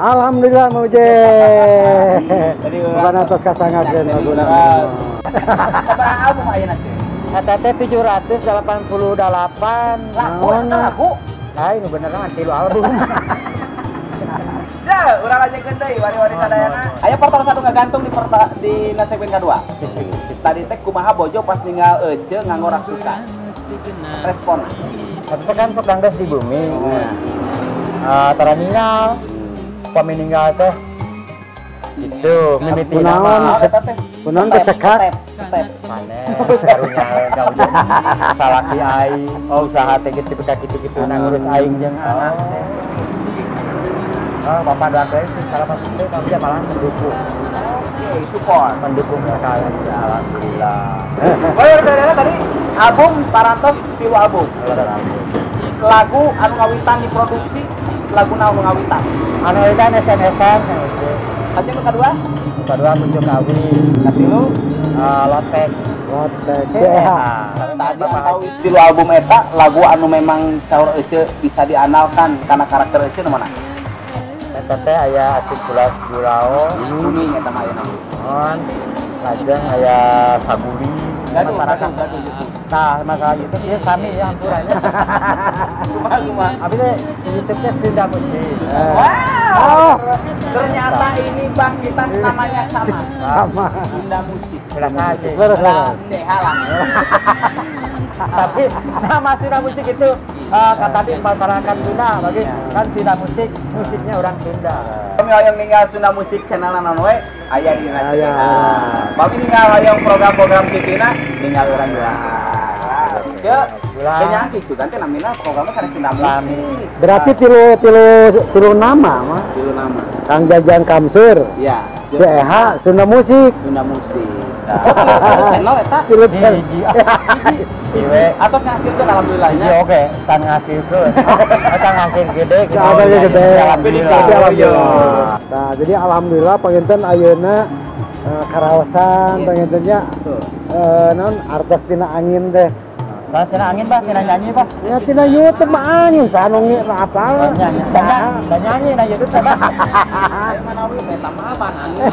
Alhamdulillah muje. Bukan atas kasangakeun laguna. Sabaraha album ayeuna teh? Eta teh 788. Lagu. Ah, ini beneran 3 album. Ya, urang ajeungkeun deui wari-wari sadayana. Aya portal 1 ngagantung di segmen kedua. Tadi teh kumaha Bojo pas ninggal Ece nganggo rasukan. Respon. Tapi kan sedang di bumi. Tara ninggal. Pamininggal teh itu mimiti nama Kunaon teh cekak maneh karunya gawe salaki aing usaha teh gitu ngurus aing jeung anak teh bapak dan teh salah satu teh tapi malah mendukung Support mendukung sekali alhamdulillah. Tadi album Parantos 3 album. Lagu anu ngawitan diproduksi lagu naon ngawitan? Anu ngawitan SMS-an. Aja nu kedua? Kedua Kunjung Kawi. Katilu Lotek. Tadi tahu di album eta lagu anu memang saur Ece bisa dianalkan karena karakter Ece nu mana? Eta teh aya artikulas Jurao. Kuning eta mah ayeuna. Lajeng aya Saburi. Gaduh. Nah, masalah YouTube dia sami ya hampurannya. Cuma. Abi teh YouTube teh Sunda Musik. Wow. Ternyata ini bangkitan namanya sama. Sunda Musik. Terima kasih. Halang. Tapi nama Sunda Musik itu kata di masyarakat Sunda bagi kan Sunda Musik, musiknya orang Sunda. Kami hayang ninggal Sunda Musik channel naon we aya di Aya. Bagi ninggal hayang program-program TV-na ninggal urang heula. Ya, banyak isu kan teh namina programnya kana Sunda Musik. Berarti tilu nama mah. Tilu nama. Kang Jajang Kamsur. Iya. CH Sunda Musik. Sunda Musik. Channel eta Tilu Iwe atas ngasilkeun alhamdulillahnya. iya oke, tang ngasilkeun. Tang ngasil gede gitu. Ada gede. Alhamdulillah. Nah, jadi alhamdulillah panginten ayeuna karaosan pangintennya non artos tina angin teh. Bah, tina angin bah, tina nyanyi bah. Ya tina YouTube mah angin sanongi apa? Nyanyi na YouTube teh bah. Saya manawi teh tamaban angin.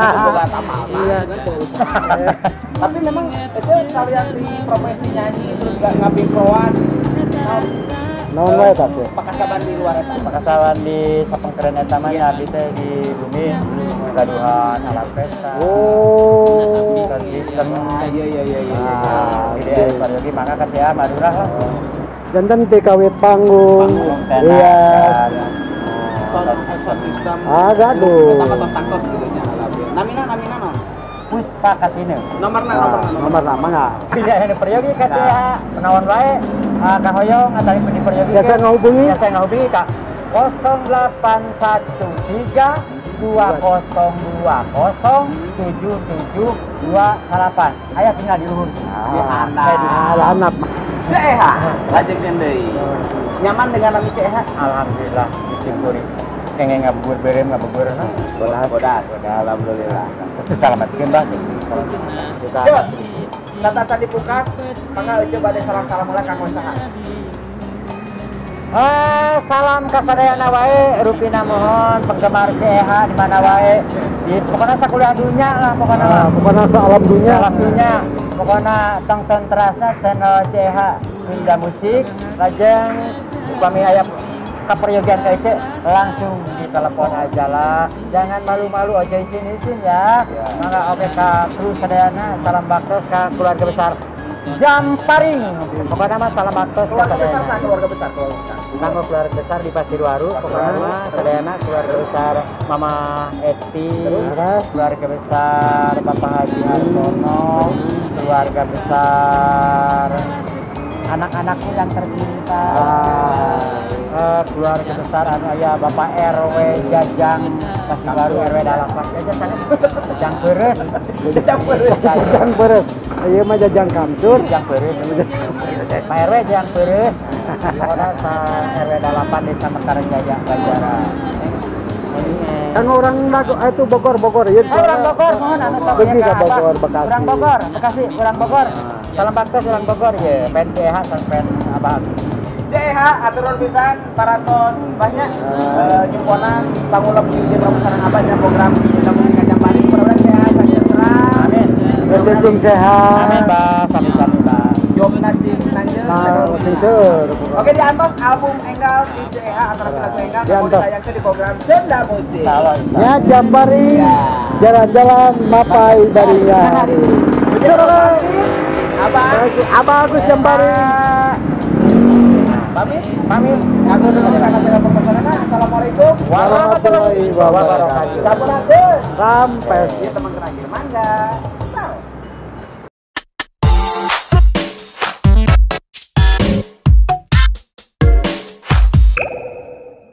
Boga tamaban kan. Tapi memang itu kalian di profesi nyanyi terus gak ngambil proan. Naon wae tah teh? Pakasaban di luar eta. Pakasawan di Sapengkeren eta mah nya abdi teh di bumi gaduhan alat pesta. Oh. Sistem Iya. jadi pariogi maka kan ya madurah lah. Jantan teh kawit panggung. Iya. Sistem. Gaduh. Tangkos gitu nya alhamdulillah. Namina naon? Puspa Kasino. Nomor nama enggak? Tidak ada peryogi kan ya menawan wae kahoyong atau di peryogi. Biasa ngahubungi? Biasa ngahubungi Kak. 0813 20207728. Aya tinggal di luhur. Di anak. CH. Lajengkeun deui. Nyaman dengan nami CH? Alhamdulillah disyukuri. Kengeng ngabubur berem ngabubur Bodas. Alhamdulillah. Selamatkeun Mbak. Kata tadi buka, maka coba ada salam-salam mulai kang usaha. Salam ka sadayana wae, rupina mohon penggemar CH di mana wae. Di pokona sakuliah dunya lah pokona mah. Pokona alam dunya. Alam dunya. Pokona tonton terasna channel CH Sunda Musik. Lajeng upami aya kaperyogian ka Ece langsung ditelepon aja lah. Jangan malu-malu aja izin ya. Mangga oke ka kru sadayana salam baktos ka keluarga besar Jamparing. Pokoknya mah salam baktos ka sadayana. Keluarga besar. Nanggo keluarga besar di Pasirwaru. Pokoknya mah sadayana keluarga besar Mama Eti, keluarga besar Bapak Haji Hartono, keluarga besar anak-anakku yang tercinta. Keluarga besar aya Bapak RW Jajang Pasirwaru RW Dalapan. Jajang Beres. Jajang beres. Ieu mah Jajang Kamsur. Jajang Beres. Pak RW Jajang Beres. Pokoknya sa RW Dalapan Desa Mekaran Jajang Banjara. Kan orang itu Bogor ya. Orang Bogor mohon anu pergi ke Bogor, Bekasi. Orang Bogor, Bekasi, orang Bogor. Salam baktos orang Bogor ya, pen CH sampai abang. JH aturan pisan paratos banyak nyumponan pangulap di Pramusaran abadnya program kita musik Kacang Bari mudah-mudahan sehat sejahtera. Amin. Cacing sehat. Amin, Pak. Sami-sami, Pak. Jom nasi nanjel. Oke, di atas album Enggal di JH aturan lagu Enggal kamu ditayangkan di program Senda Musik. Ya Jambari. Jalan-jalan mapai barinya. Apa Agus Jambari. Pamit. Aku dulu karena tidak berpesanan. Assalamualaikum warahmatullahi wabarakatuh. Sampurasun. Sampai Ya teman terakhir, mangga.